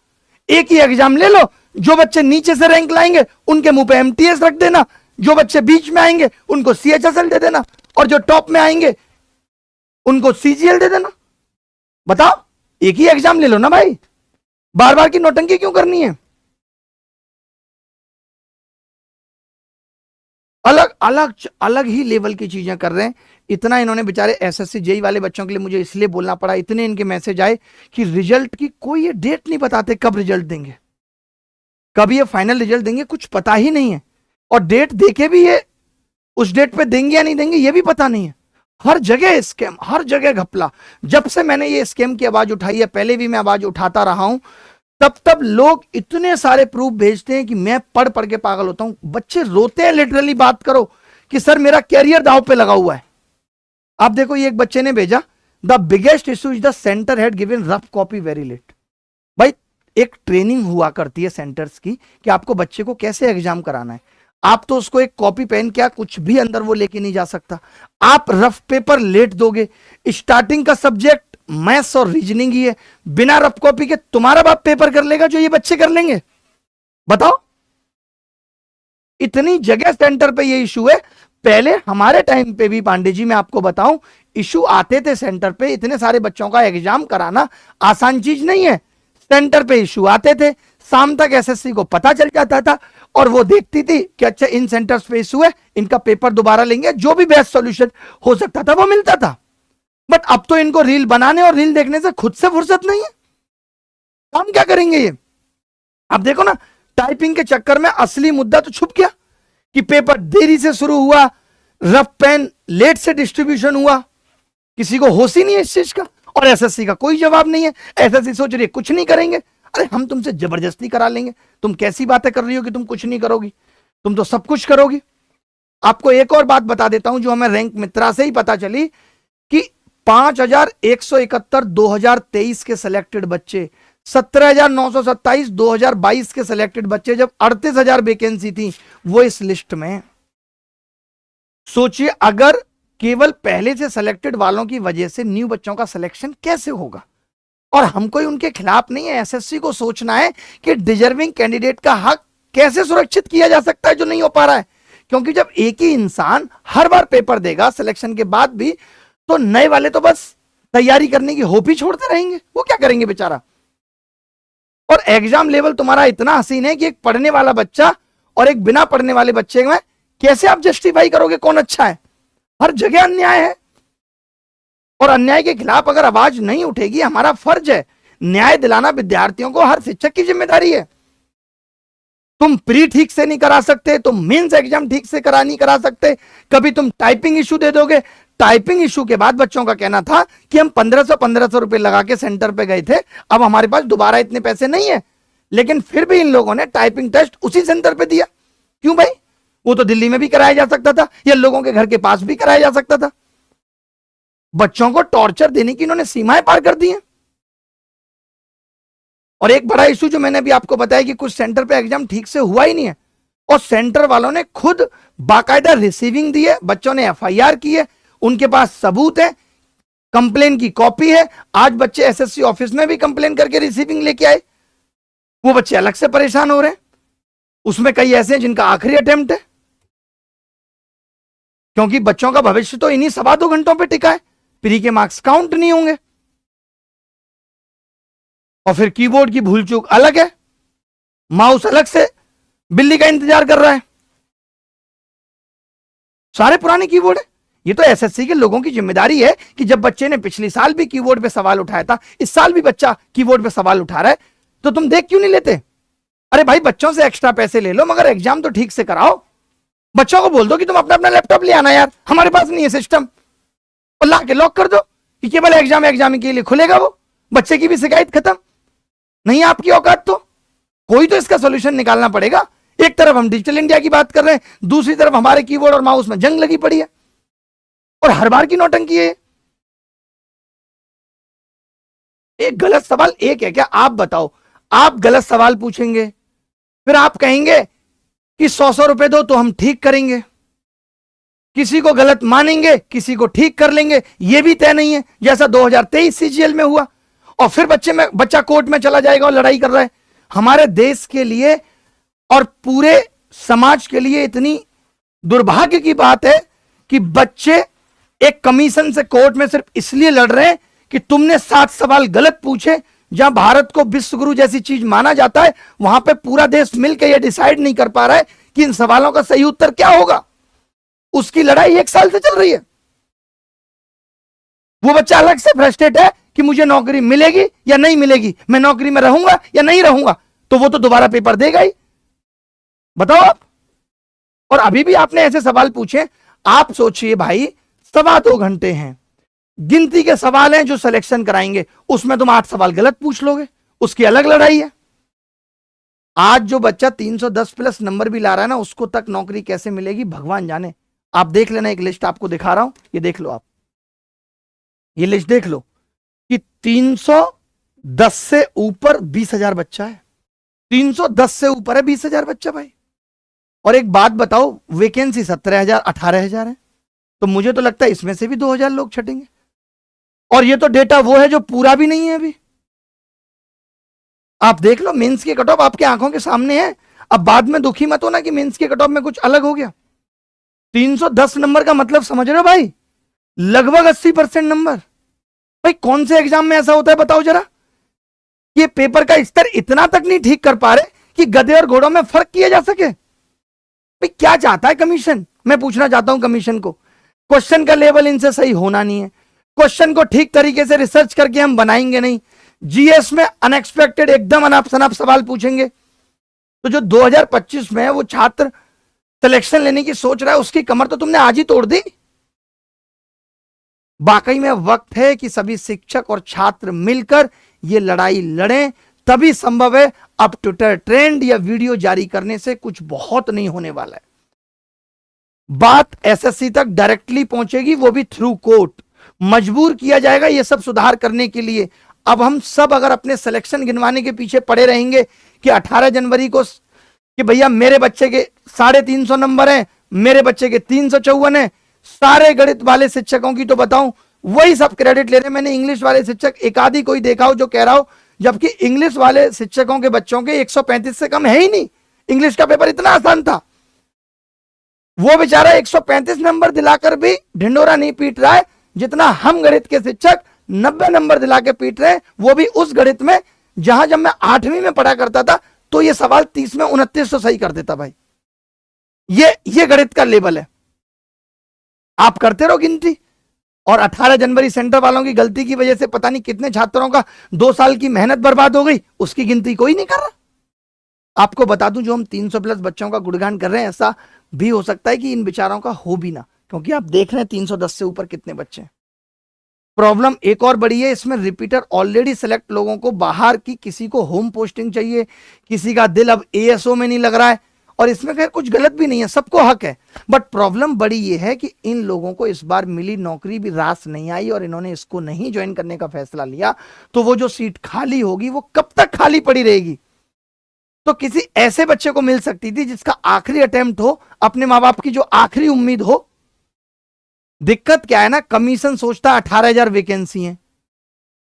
एक ही एग्जाम ले लो, जो बच्चे नीचे से रैंक लाएंगे उनके मुंह पे एमटीएस रख देना, जो बच्चे बीच में आएंगे उनको सीएचएसएल दे देना, और जो टॉप में आएंगे उनको सीजीएल दे देना। बताओ, एक ही एग्जाम ले लो ना भाई, बार बार की नौटंकी क्यों करनी है? अलग अलग अलग ही लेवल की चीजें कर रहे हैं। इतना इन्होंने बेचारे एसएससी जेई वाले बच्चों के लिए मुझे इसलिए बोलना पड़ा, इतने इनके मैसेज आए कि रिजल्ट की कोई ये डेट नहीं बताते, कब रिजल्ट देंगे, कब ये फाइनल रिजल्ट देंगे, कुछ पता ही नहीं है। और डेट देके भी ये उस डेट पे देंगे या नहीं देंगे ये भी पता नहीं है। हर जगह स्कैम, हर जगह घपला। जब से मैंने ये स्कैम की आवाज उठाई है, पहले भी मैं आवाज उठाता रहा हूं, तब लोग इतने सारे प्रूफ भेजते हैं कि मैं पढ़ पढ़ के पागल होता हूं। बच्चे रोते हैं, लिटरली बात करो कि सर मेरा कैरियर दांव पे लगा हुआ है। आप देखो, ये एक बच्चे ने भेजा, the biggest issue is the centre had given rough copy very late. भाई, एक ट्रेनिंग हुआ करती है सेंटर्स की कि आपको बच्चे को कैसे एग्जाम कराना है। आप तो उसको एक कॉपी पेन, क्या कुछ भी अंदर वो लेके नहीं जा सकता। आप रफ पेपर लेट दोगे, स्टार्टिंग का सब्जेक्ट मैथ्स और रीजनिंग ही है, बिना रफ कॉपी के तुम्हारा बाप पेपर कर लेगा जो ये बच्चे कर लेंगे? बताओ, इतनी जगह सेंटर पे ये इशू है। पहले हमारे टाइम पे भी पांडे जी, मैं आपको बताऊं, इशू आते थे सेंटर पे। इतने सारे बच्चों का एग्जाम कराना आसान चीज नहीं है। सेंटर पे इशू आते थे, शाम तक एसएससी को पता चल जाता था और वो देखती थी कि अच्छा इन सेंटर्स पे इशू है, इनका पेपर दोबारा लेंगे, जो भी बेस्ट सॉल्यूशन हो सकता था वो मिलता था। बट अब तो इनको रील बनाने और रील देखने से खुद से फुर्सत नहीं है। काम क्या करेंगे ये? अब देखो ना, टाइपिंग के चक्कर में असली मुद्दा तो छुप गया कि पेपर देरी से शुरू हुआ, रफ पेन लेट से डिस्ट्रीब्यूशन हुआ, किसी को होश ही नहीं है इस चीज का। और एसएससी का कोई जवाब नहीं है। एसएससी सोच रही है कुछ नहीं करेंगे। अरे हम तुमसे जबरदस्ती करा लेंगे। तुम कैसी बातें कर रही हो कि तुम कुछ नहीं करोगी? तुम तो सब कुछ करोगी। आपको एक और बात बता देता हूं जो हमें रैंक मित्रा से ही पता चली कि 5171 2023 के सिलेक्टेड बच्चे, 17,927 2022 के सिलेक्टेड बच्चे, जब 38,000 वैकेंसी थी वो इस लिस्ट में। सोचिए, अगर केवल पहले से सिलेक्टेड वालों की वजह से न्यू बच्चों का सिलेक्शन कैसे होगा? और हम कोई उनके खिलाफ नहीं है। एसएससी को सोचना है कि डिजर्विंग कैंडिडेट का हक कैसे सुरक्षित किया जा सकता है जो नहीं हो पा रहा है। क्योंकि जब एक ही इंसान हर बार पेपर देगा सिलेक्शन के बाद भी, तो नए वाले तो बस तैयारी करने की होप ही छोड़ते रहेंगे। वो क्या करेंगे बेचारा? और एग्जाम लेवल तुम्हारा इतना हसीन है कि एक पढ़ने वाला बच्चा और एक बिना पढ़ने वाले बच्चे में कैसे आप जस्टिफाई करोगे कौन अच्छा है? हर जगह अन्याय है। और अन्याय के खिलाफ अगर आवाज नहीं उठेगी, हमारा फर्ज है न्याय दिलाना विद्यार्थियों को, हर शिक्षक की जिम्मेदारी है। तुम प्री ठीक से नहीं करा सकते, तुम मेंस एग्जाम ठीक से नहीं करा सकते, कभी तुम टाइपिंग इशू दे दोगे। टाइपिंग इशू के बाद बच्चों का कहना था कि हम 1500 रुपए लगा के सेंटर पे गए थे, अब हमारे पास दोबारा इतने पैसे नहीं है। लेकिन फिर भी इन लोगों ने टाइपिंग टेस्ट उसी सेंटर पे दिया। क्यों भाई? वो तो दिल्ली में भी कराया जा सकता था या लोगों के घर के पास भी कराया जा सकता था। बच्चों को टॉर्चर देने की इन्होंने सीमाएं पार कर दी हैं। और एक बड़ा इशू जो मैंने भी आपको बताया कि कुछ सेंटर पे एग्जाम ठीक से हुआ ही नहीं है, और सेंटर वालों ने खुद बाकायदा रिसीविंग दी है, बच्चों ने एफआईआर की है, उनके पास सबूत है, कंप्लेन की कॉपी है। आज बच्चे एसएससी ऑफिस में भी कंप्लेन करके रिसीविंग लेके आए। वो बच्चे अलग से परेशान हो रहे हैं। उसमें कई ऐसे हैं जिनका आखिरी अटेम्प्ट है, क्योंकि बच्चों का भविष्य तो इन्हीं 2.25 घंटों पे टिका है। प्री के मार्क्स काउंट नहीं होंगे। और फिर कीबोर्ड की भूल चूक अलग है, माउस अलग से बिल्ली का इंतजार कर रहा है। सारे पुराने कीबोर्ड है। ये तो एसएससी के लोगों की जिम्मेदारी है कि जब बच्चे ने पिछली साल भी कीबोर्ड पे सवाल उठाया था, इस साल भी बच्चा कीबोर्ड पे सवाल उठा रहा है, तो तुम देख क्यों नहीं लेते? अरे भाई, बच्चों से एक्स्ट्रा पैसे ले लो, मगर एग्जाम तो ठीक से कराओ। बच्चों को बोल दो कि तुम अपना अपना लैपटॉप ले आना यार, हमारे पास नहीं है सिस्टम, और ला के लॉक कर दो कि केवल एग्जाम के लिए खुलेगा वो। बच्चे की भी शिकायत खत्म। नहीं आपकी औकात तो कोई तो इसका सोल्यूशन निकालना पड़ेगा। एक तरफ हम डिजिटल इंडिया की बात कर रहे हैं, दूसरी तरफ हमारे कीबोर्ड और माउस में जंग लगी पड़ी है, और हर बार की नौटंकी है। एक गलत सवाल एक है क्या? आप बताओ, आप गलत सवाल पूछेंगे, फिर आप कहेंगे कि 100 रुपए दो तो हम ठीक करेंगे। किसी को गलत मानेंगे, किसी को ठीक कर लेंगे, यह भी तय नहीं है, जैसा 2023 सीजीएल में हुआ। और फिर बच्चा कोर्ट में चला जाएगा और लड़ाई कर रहा है। हमारे देश के लिए और पूरे समाज के लिए इतनी दुर्भाग्य की बात है कि बच्चे एक कमीशन से कोर्ट में सिर्फ इसलिए लड़ रहे हैं कि तुमने 7 सवाल गलत पूछे। जहां भारत को विश्वगुरु जैसी चीज माना जाता है, वहां पे पूरा देश मिलकर यह डिसाइड नहीं कर पा रहा है कि इन सवालों का सही उत्तर क्या होगा। उसकी लड़ाई 1 साल से चल रही है। वो बच्चा अलग से फ्रस्ट्रेट है कि मुझे नौकरी मिलेगी या नहीं मिलेगी, मैं नौकरी में रहूंगा या नहीं रहूंगा। तो वो तो दोबारा पेपर देगा ही, बताओ आप। और अभी भी आपने ऐसे सवाल पूछे। आप सोचिए भाई, 2.25 घंटे हैं, गिनती के सवाल हैं जो सिलेक्शन कराएंगे, उसमें तुम 8 सवाल गलत पूछ लोगे, उसकी अलग लड़ाई है। आज जो बच्चा 310 प्लस नंबर भी ला रहा है ना, उसको तक नौकरी कैसे मिलेगी भगवान जाने। आप देख लेना, एक लिस्ट आपको दिखा रहा हूं, ये देख लो आप, ये लिस्ट देख लो कि 310 से ऊपर 20,000 बच्चा है। 310 से ऊपर है 20,000 बच्चा भाई। और एक बात बताओ, वैकेंसी 17,000 18,000 है, तो मुझे तो लगता है इसमें से भी 2,000 लोग छटेंगे। और ये तो डेटा वो है जो पूरा भी नहीं है अभी। आप देख लो, मेंस के कट ऑफ आपके आंखों के सामने है। अब बाद में दुखी मत होना कि मेंस के कट ऑफ में कुछ अलग हो गया। 310 नंबर का मतलब समझ रहे हो भाई, लगभग 80% नंबर। भाई कौन से एग्जाम में ऐसा होता है बताओ जरा। ये पेपर का स्तर इतना तक नहीं ठीक कर पा रहे कि गधे और घोड़ों में फर्क किया जा सके। भाई क्या चाहता है कमीशन? मैं पूछना चाहता हूं कमीशन को, क्वेश्चन का लेवल इनसे सही होना नहीं है, क्वेश्चन को ठीक तरीके से रिसर्च करके हम बनाएंगे नहीं, जीएस में अनएक्सपेक्टेड एकदम अनाप शनाप सवाल पूछेंगे। तो जो 2025 में वो छात्र सिलेक्शन लेने की सोच रहा है, उसकी कमर तो तुमने आज ही तोड़ दी। वाकई में वक्त है कि सभी शिक्षक और छात्र मिलकर ये लड़ाई लड़ें, तभी संभव है। अब ट्विटर ट्रेंड या वीडियो जारी करने से कुछ बहुत नहीं होने वाला है। बात एसएससी तक डायरेक्टली पहुंचेगी, वो भी थ्रू कोर्ट। मजबूर किया जाएगा ये सब सुधार करने के लिए। अब हम सब अगर अपने सिलेक्शन गिनवाने के पीछे पड़े रहेंगे कि 18 जनवरी को कि भैया मेरे बच्चे के 350 नंबर हैं, मेरे बच्चे के 354 हैं, सारे गणित वाले शिक्षकों की तो बताऊं वही सब क्रेडिट ले रहे हैं। मैंने इंग्लिश वाले शिक्षक एक आधी कोई देखा हो जो कह रहा हो, जबकि इंग्लिश वाले शिक्षकों के बच्चों के 135 से कम है ही नहीं। इंग्लिश का पेपर इतना आसान था। वो बेचारा 135 नंबर दिलाकर भी ढिंडोरा नहीं पीट रहा है जितना हम गणित के शिक्षक 90 नंबर दिला के पीट रहे हैं, वो भी उस गणित में जहां जब मैं 8वीं में पढ़ा करता था तो ये सवाल 30 में 29 तो सही कर देता भाई। ये गणित का लेवल है। आप करते रहो गिनती, और 18 जनवरी सेंटर वालों की गलती की वजह से पता नहीं कितने छात्रों का 2 साल की मेहनत बर्बाद हो गई, उसकी गिनती कोई नहीं कर रहा। आपको बता दूं, जो हम 300 प्लस बच्चों का गुणगान कर रहे हैं, ऐसा भी हो सकता है कि इन बेचारों का हो भी ना, क्योंकि आप देख रहे हैं 310 से ऊपर कितने बच्चे हैं। प्रॉब्लम एक और बड़ी है, इसमें रिपीटर ऑलरेडी सेलेक्ट लोगों को बाहर की, किसी को होम पोस्टिंग चाहिए, किसी का दिल अब एएसओ में नहीं लग रहा है, और इसमें खैर कुछ गलत भी नहीं है, सबको हक है। बट प्रॉब्लम बड़ी ये है कि इन लोगों को इस बार मिली नौकरी भी रास नहीं आई और इन्होंने इसको नहीं ज्वाइन करने का फैसला लिया, तो वो जो सीट खाली होगी वो कब तक खाली पड़ी रहेगी। तो किसी ऐसे बच्चे को मिल सकती थी जिसका आखिरी अटेम्प्ट हो, अपने माँ बाप की जो आखिरी उम्मीद हो। दिक्कत क्या है ना, कमीशन सोचता 18,000 वैकेंसी है,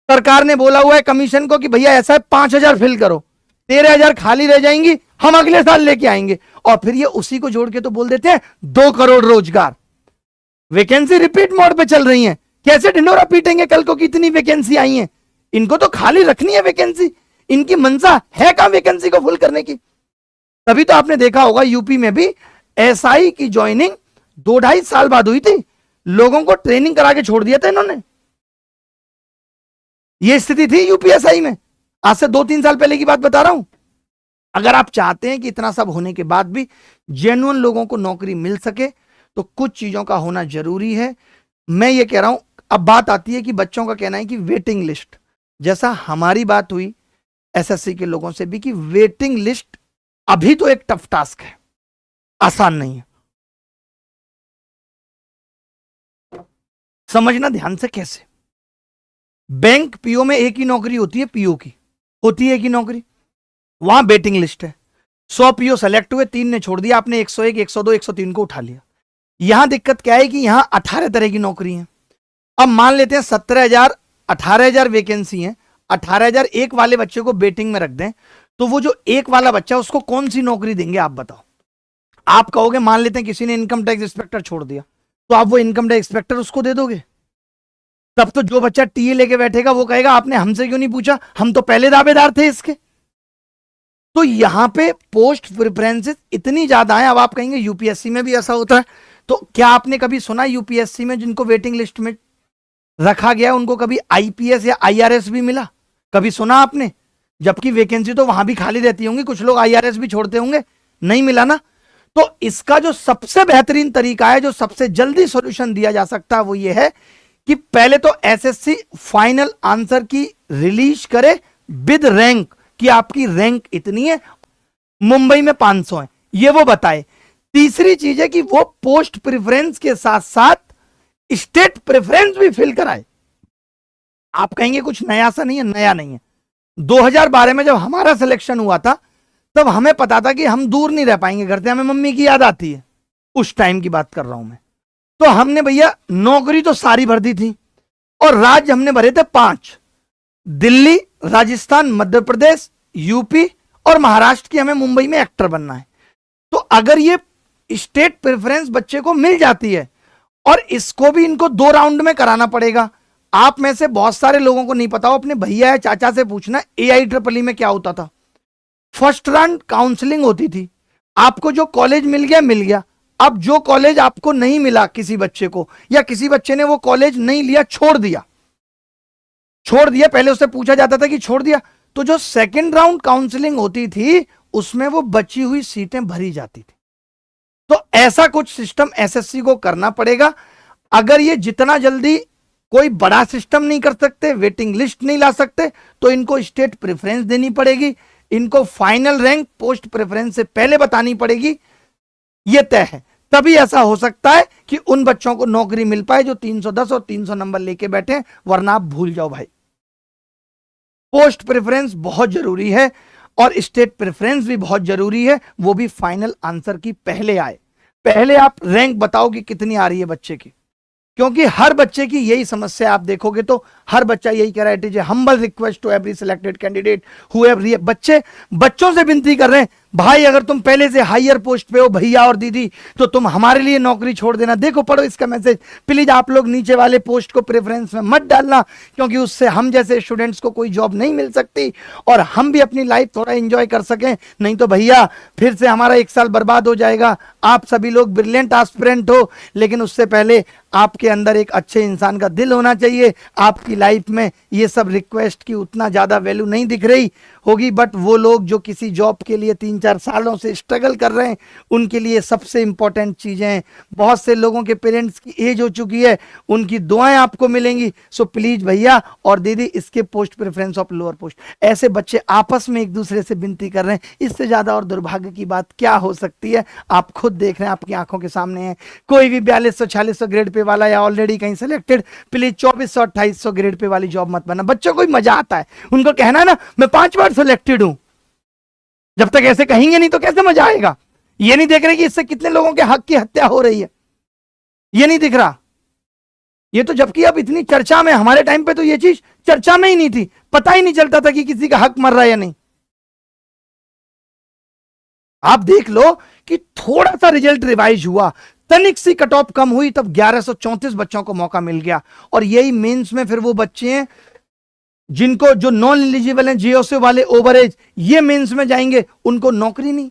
सरकार ने बोला हुआ है कमीशन को कि भैया ऐसा है 5,000 फिल करो, 13,000 खाली रह जाएंगी, हम अगले साल लेके आएंगे। और फिर ये उसी को जोड़ के तो बोल देते हैं 2 करोड़ रोजगार। वैकेंसी रिपीट मोड पे चल रही है, कैसे ढिंडोरा पीटेंगे कल को कितनी वैकेंसी आई है। इनको तो खाली रखनी है वैकेंसी, इनकी मंशा है कहां वैकेंसी को फुल करने की। तभी तो आपने देखा होगा यूपी में भी एसआई की ज्वाइनिंग 2-2.5 साल बाद हुई थी, लोगों को ट्रेनिंग करा के छोड़ दिया था इन्होंने। यह स्थिति थी यूपीएसआई में, आज से 2-3 साल पहले की बात बता रहा हूं। अगर आप चाहते हैं कि इतना सब होने के बाद भी जेन्युइन लोगों को नौकरी मिल सके, तो कुछ चीजों का होना जरूरी है। मैं ये कह रहा हूं, अब बात आती है कि बच्चों का कहना है कि वेटिंग लिस्ट, जैसा हमारी बात हुई एसएससी के लोगों से भी कि वेटिंग लिस्ट अभी तो एक टफ टास्क है, आसान नहीं है। समझना ध्यान से कैसे। बैंक पीओ में एक ही नौकरी होती है, पीओ की होती है एक ही नौकरी, वहां वेटिंग लिस्ट है। 100 पीओ सेलेक्ट हुए, 3 ने छोड़ दिया, आपने 101, 102, 103 को उठा लिया। यहां दिक्कत क्या है कि यहां 18 तरह की नौकरी है। अब मान लेते हैं 17,000 18,000 वैकेंसी है, 18,000 एक वाले बच्चे को वेटिंग में रख दें, तो वो जो एक वाला बच्चा उसको कौन सी नौकरी देंगे आप बताओ। आप कहोगे मान लेते हैं किसी ने इनकम टैक्स इंस्पेक्टर छोड़ दिया, तो आप वो इनकम टैक्स इंस्पेक्टर उसको दे दोगे? तब तो जो बच्चा टीए लेके बैठेगा वो कहेगा आपने हमसे क्यों नहीं पूछा, हम तो पहले दावेदार थे इसके। तो यहां पे पोस्ट प्रेफरेंसेस इतनी ज्यादा है। अब आप कहेंगे यूपीएससी में भी ऐसा होता है, तो क्या आपने कभी सुना यूपीएससी में जिनको वेटिंग लिस्ट में रखा गया उनको कभी आईपीएस या आईआरएस भी मिला? कभी सुना आपने? जबकि वैकेंसी तो वहां भी खाली रहती होंगी, कुछ लोग आईआरएस भी छोड़ते होंगे, नहीं मिला ना। तो इसका जो सबसे बेहतरीन तरीका है, जो सबसे जल्दी सॉल्यूशन दिया जा सकता है, वो ये है कि पहले तो एसएससी फाइनल आंसर की रिलीज करे विद रैंक, कि आपकी रैंक इतनी है, मुंबई में 500 है, ये वो बताए। तीसरी चीज है कि वो पोस्ट प्रेफरेंस के साथ साथ स्टेट प्रेफरेंस भी फिल कराए। आप कहेंगे कुछ नया सा नहीं है, नया नहीं है। 2012 में जब हमारा सिलेक्शन हुआ था तब हमें पता था कि हम दूर नहीं रह पाएंगे घर से, हमें मम्मी की याद आती है, उस टाइम की बात कर रहा हूं मैं। तो हमने भैया नौकरी तो सारी भर दी थी, और राज्य हमने भरे थे 5, दिल्ली, राजस्थान, मध्य प्रदेश, यूपी और महाराष्ट्र की। हमें मुंबई में एक्टर बनना है। तो अगर ये स्टेट प्रेफरेंस बच्चे को मिल जाती है, और इसको भी इनको 2 राउंड में कराना पड़ेगा। आप में से बहुत सारे लोगों को नहीं पता हो, अपने भैया या चाचा से पूछना AIEEE में क्या होता था। फर्स्ट राउंड काउंसलिंग होती थी, आपको जो कॉलेज मिल गया मिल गया। अब जो कॉलेज आपको नहीं मिला किसी बच्चे को, या किसी बच्चे ने वो कॉलेज नहीं लिया, छोड़ दिया, पहले उससे पूछा जाता था कि छोड़ दिया, तो जो सेकंड राउंड काउंसलिंग होती थी उसमें वो बची हुई सीटें भरी जाती थी। तो ऐसा कुछ सिस्टम एसएससी को करना पड़ेगा। अगर ये जितना जल्दी कोई बड़ा सिस्टम नहीं कर सकते, वेटिंग लिस्ट नहीं ला सकते, तो इनको स्टेट प्रेफरेंस देनी पड़ेगी, इनको फाइनल रैंक पोस्ट प्रेफरेंस से पहले बतानी पड़ेगी, यह तय है। तभी ऐसा हो सकता है कि उन बच्चों को नौकरी मिल पाए जो 310 और 300 नंबर लेके बैठे, वरना आप भूल जाओ भाई। पोस्ट प्रेफरेंस बहुत जरूरी है और स्टेट प्रेफरेंस भी बहुत जरूरी है, वो भी फाइनल आंसर की पहले आए। पहले आप रैंक बताओ कि कितनी आ रही है बच्चे की, क्योंकि हर बच्चे की यही समस्या। आप देखोगे तो हर बच्चा यही कह रहा है, it is a humble request to every selected candidate who have बच्चों से विनती कर रहे हैं, भाई अगर तुम पहले से हायर पोस्ट पे हो भैया और दीदी, तो तुम हमारे लिए नौकरी छोड़ देना। देखो पढ़ो इसका मैसेज, प्लीज आप लोग नीचे वाले पोस्ट को प्रेफरेंस में मत डालना, क्योंकि उससे हम जैसे स्टूडेंट्स को कोई जॉब नहीं मिल सकती और हम भी अपनी लाइफ थोड़ा एंजॉय कर सकें, नहीं तो भैया फिर से हमारा 1 साल बर्बाद हो जाएगा। आप सभी लोग ब्रिलियंट एस्पिरेंट हो, लेकिन उससे पहले आपके अंदर एक अच्छे इंसान का दिल होना चाहिए। आपकी लाइफ में ये सब रिक्वेस्ट की उतना ज्यादा वैल्यू नहीं दिख रही होगी, बट वो लोग जो किसी जॉब के लिए 3-4 सालों से स्ट्रगल कर रहे हैं, उनके लिए सबसे इंपॉर्टेंट चीजें हैं। बहुत से लोगों के पेरेंट्स की एज हो चुकी है, उनकी दुआएं आपको मिलेंगी। सो प्लीज भैया और दीदी, इसके post preference of lower post, ऐसे बच्चे आपस में एक दूसरे से विनती कर रहे हैं, इससे ज्यादा और दुर्भाग्य की बात क्या हो सकती है। आप खुद देख रहे हैं, आपकी आंखों के सामने है। कोई भी 4200-4600 ग्रेड पे वाला या ऑलरेडी कहीं सेलेक्टेड, प्लीज 2400-2800 ग्रेड पे वाली जॉब मत बनना। बच्चों को मजा आता है, उनको कहना है ना मैं 5 बार सिलेक्टेड हूं। जब तक ऐसे कहेंगे नहीं तो कैसे मजा आएगा। ये नहीं देख रहे कि इससे कितने लोगों के हक की हत्या हो रही है, ये नहीं दिख रहा। ये तो जबकि अब इतनी चर्चा में, हमारे टाइम पे तो ये चीज चर्चा में ही नहीं थी, पता ही नहीं चलता था कि किसी का हक मर रहा है या नहीं। आप देख लो कि थोड़ा सा रिजल्ट रिवाइज हुआ, तनिक सी कट ऑफ कम हुई, तब 1134 बच्चों को मौका मिल गया। और यही मेंस में फिर वो बच्चे हैं जिनको, जो नॉन एलिजिबल हैं, जीओसी वाले, ओवरेज, ये मेंस में जाएंगे, उनको नौकरी नहीं।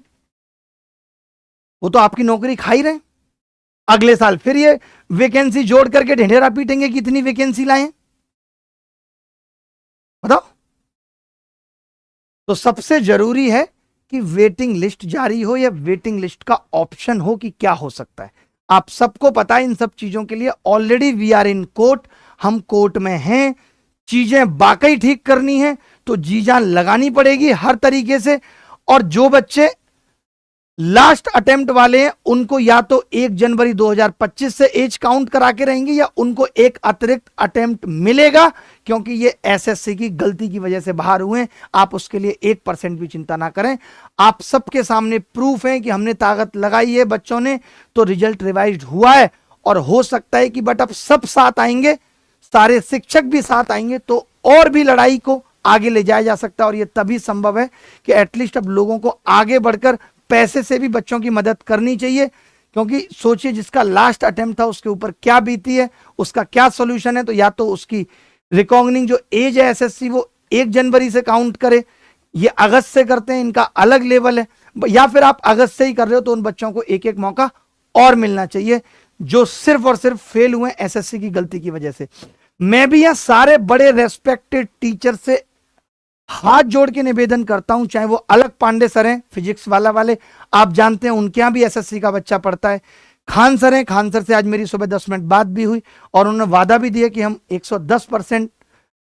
वो तो आपकी नौकरी खा ही रहे हैं। अगले साल फिर ये वैकेंसी जोड़ करके ढिंढेरा पीटेंगे, कितनी वैकेंसी लाए, बताओ। तो सबसे जरूरी है कि वेटिंग लिस्ट जारी हो या वेटिंग लिस्ट का ऑप्शन हो कि क्या हो सकता है। आप सबको पता है इन सब चीजों के लिए already we are in court, हम कोर्ट में हैं। चीजें वाकई ठीक करनी है तो जी जान लगानी पड़ेगी हर तरीके से। और जो बच्चे लास्ट अटेम्प्ट वाले हैं उनको या तो 1 जनवरी 2025 से एज काउंट करा के रहेंगे, या उनको एक अतिरिक्त अटेम्प्ट मिलेगा, क्योंकि ये एसएससी की गलती की वजह से बाहर हुए। आप उसके लिए 1% भी चिंता ना करें। आप सबके सामने प्रूफ है कि हमने ताकत लगाई है, बच्चों ने, तो रिजल्ट रिवाइज हुआ है। और हो सकता है कि बट अब सब साथ आएंगे, सारे शिक्षक भी साथ आएंगे, तो और भी लड़ाई को आगे ले जाया जा सकता है। और ये तभी संभव है कि एटलीस्ट अब लोगों को आगे बढ़कर पैसे से भी बच्चों की मदद करनी चाहिए, क्योंकि सोचिए जिसका लास्ट अटेम्प्ट था उसके ऊपर क्या बीती है, उसका क्या सॉल्यूशन है। तो या तो उसकी रिकॉग्निंग जो एज है एसएससी वो 1 जनवरी से काउंट करे, ये अगस्त से करते हैं, इनका अलग लेवल है, या फिर आप अगस्त से ही कर रहे हो तो उन बच्चों को एक एक मौका और मिलना चाहिए जो सिर्फ और सिर्फ फेल हुए एसएससी की गलती की वजह से। मैं भी यहां सारे बड़े रेस्पेक्टेड टीचर से हाथ जोड़ के निवेदन करता हूं, चाहे वो अलग पांडे सर हैं फिजिक्स वाले, आप जानते हैं उनके यहां भी एसएससी का बच्चा पढ़ता है। खान सर हैं, खान सर से आज मेरी सुबह 10 मिनट बात भी हुई और उन्होंने वादा भी दिया कि हम 110%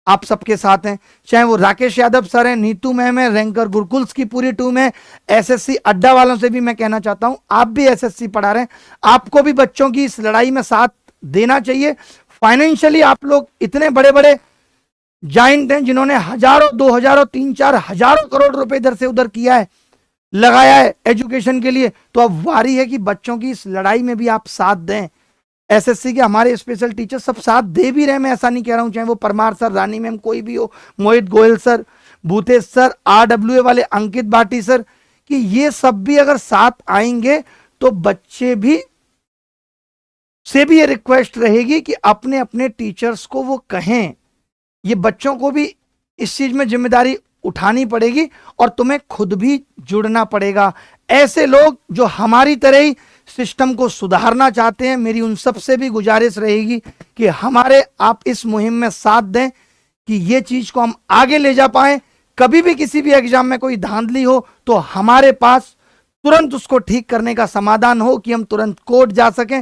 आप सबके साथ हैं। चाहे वो राकेश यादव सर हैं, नीतू मैम है, रैंकर गुरुकुल्स की पूरी टीम है, एसएससी अड्डा वालों से भी मैं कहना चाहता हूं आप भी एसएससी पढ़ा रहे हैं, आपको भी बच्चों की इस लड़ाई में साथ देना चाहिए। फाइनेंशियली आप लोग इतने बड़े बड़े जाइंट हैं जिन्होंने हजारों, 2000, 3-4 हजारों करोड़ रुपए इधर से उधर किया है, लगाया है एजुकेशन के लिए, तो अब वारी है कि बच्चों की इस लड़ाई में भी आप साथ दें। एसएससी के हमारे स्पेशल टीचर सब साथ दे भी रहे, मैं ऐसा नहीं कह रहा हूं, चाहे वो परमार सर, रानी मैम, कोई भी हो, Mohit Goyal sir, Bhutesh sir, RWA वाले अंकित भाटी सर, कि ये सब भी अगर साथ आएंगे तो बच्चे भी से भी ये रिक्वेस्ट रहेगी कि अपने अपने टीचर्स को वो कहें। ये बच्चों को भी इस चीज में जिम्मेदारी उठानी पड़ेगी और तुम्हें खुद भी जुड़ना पड़ेगा। ऐसे लोग जो हमारी तरह ही सिस्टम को सुधारना चाहते हैं, मेरी उन सब से भी गुजारिश रहेगी कि हमारे आप इस मुहिम में साथ दें कि ये चीज को हम आगे ले जा पाए। कभी भी किसी भी एग्जाम में कोई धांधली हो तो हमारे पास तुरंत उसको ठीक करने का समाधान हो कि हम तुरंत कोर्ट जा सकें,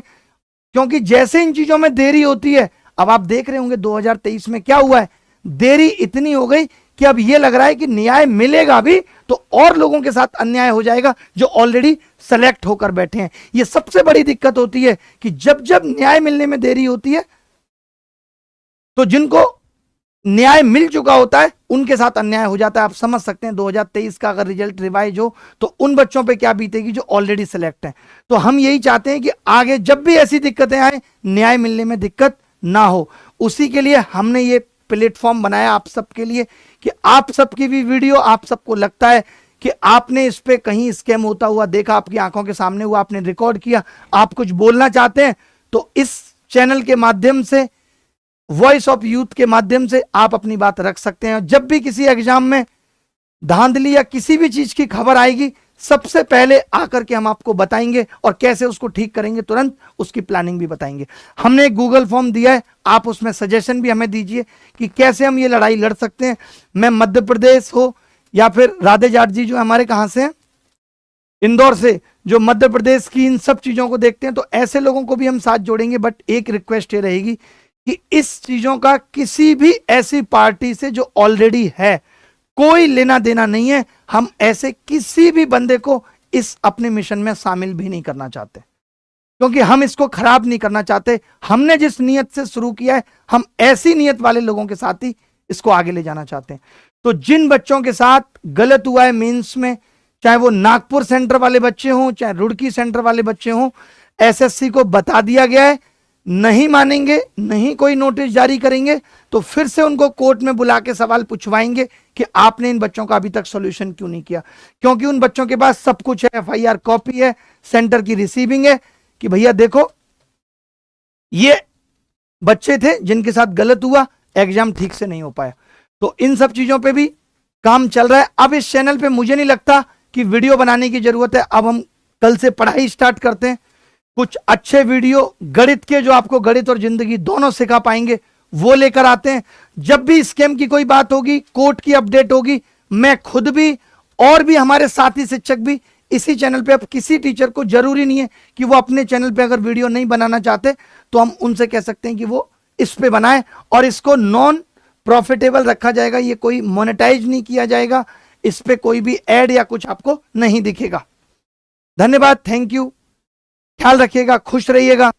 क्योंकि जैसे इन चीजों में देरी होती है, अब आप देख रहे होंगे 2023 में क्या हुआ है, देरी इतनी हो गई कि अब ये लग रहा है कि न्याय मिलेगा भी तो और लोगों के साथ अन्याय हो जाएगा जो ऑलरेडी सेलेक्ट होकर बैठे हैं। ये सबसे बड़ी दिक्कत होती है कि जब जब न्याय मिलने में देरी होती है तो जिनको न्याय मिल चुका होता है उनके साथ अन्याय हो जाता है। आप समझ सकते हैं 2023 का अगर रिजल्ट रिवाइज हो तो उन बच्चों पे क्या बीतेगी जो ऑलरेडी सेलेक्ट हैं। तो हम यही चाहते हैं कि आगे जब भी ऐसी दिक्कतें आए, न्याय मिलने में दिक्कत ना हो। उसी के लिए हमने ये प्लेटफॉर्म बनाया आप सबके लिए कि आप सबकी भी वीडियो, आप सबको लगता है कि आपने इस पे कहीं स्कैम होता हुआ देखा, आपकी आंखों के सामने हुआ, आपने रिकॉर्ड किया, आप कुछ बोलना चाहते हैं तो इस चैनल के माध्यम से, वॉइस ऑफ यूथ के माध्यम से आप अपनी बात रख सकते हैं। जब भी किसी एग्जाम में धांधली या किसी भी चीज की खबर आएगी, सबसे पहले आकर के हम आपको बताएंगे और कैसे उसको ठीक करेंगे, तुरंत उसकी प्लानिंग भी बताएंगे। हमने एक गूगल फॉर्म दिया है, आप उसमें सजेशन भी हमें दीजिए कि कैसे हम ये लड़ाई लड़ सकते हैं। मैं मध्य प्रदेश हो या फिर राधे जाट जी जो हमारे कहां से हैं, इंदौर से, जो मध्य प्रदेश की इन सब चीजों को देखते हैं, तो ऐसे लोगों को भी हम साथ जोड़ेंगे। बट एक रिक्वेस्ट ये रहेगी कि इस चीजों का किसी भी ऐसी पार्टी से जो ऑलरेडी है कोई लेना देना नहीं है। हम ऐसे किसी भी बंदे को इस अपने मिशन में शामिल भी नहीं करना चाहते, क्योंकि हम इसको खराब नहीं करना चाहते। हमने जिस नियत से शुरू किया है, हम ऐसी नियत वाले लोगों के साथ ही इसको आगे ले जाना चाहते हैं। तो जिन बच्चों के साथ गलत हुआ है मेंस में, चाहे वो नागपुर सेंटर वाले बच्चे हों, चाहे रुड़की सेंटर वाले बच्चे हों, एसएससी को बता दिया गया है, नहीं मानेंगे, नहीं कोई नोटिस जारी करेंगे तो फिर से उनको कोर्ट में बुला के सवाल पूछवाएंगे कि आपने इन बच्चों का अभी तक सॉल्यूशन क्यों नहीं किया। क्योंकि उन बच्चों के पास सब कुछ है, एफआईआर कॉपी है, सेंटर की रिसीविंग है कि भैया देखो ये बच्चे थे जिनके साथ गलत हुआ, एग्जाम ठीक से नहीं हो पाया। तो इन सब चीजों पे भी काम चल रहा है। अब इस चैनल पे मुझे नहीं लगता कि वीडियो बनाने की जरूरत है। अब हम कल से पढ़ाई स्टार्ट करते हैं, कुछ अच्छे वीडियो गणित के जो आपको गणित और जिंदगी दोनों सिखा पाएंगे वो लेकर आते हैं। जब भी स्कैम की कोई बात होगी, कोर्ट की अपडेट होगी, मैं खुद भी और भी हमारे साथी शिक्षक भी इसी चैनल पे, अब किसी टीचर को जरूरी नहीं है कि वो अपने चैनल पे अगर वीडियो नहीं बनाना चाहते तो हम उनसे कह सकते हैं कि वो इस पे बनाए और इसको नॉन प्रॉफिटेबल रखा जाएगा। ये कोई मोनेटाइज नहीं किया जाएगा, इस पे कोई भी एड या कुछ आपको नहीं दिखेगा। धन्यवाद, थैंक यू, ख्याल रखिएगा, खुश रहिएगा।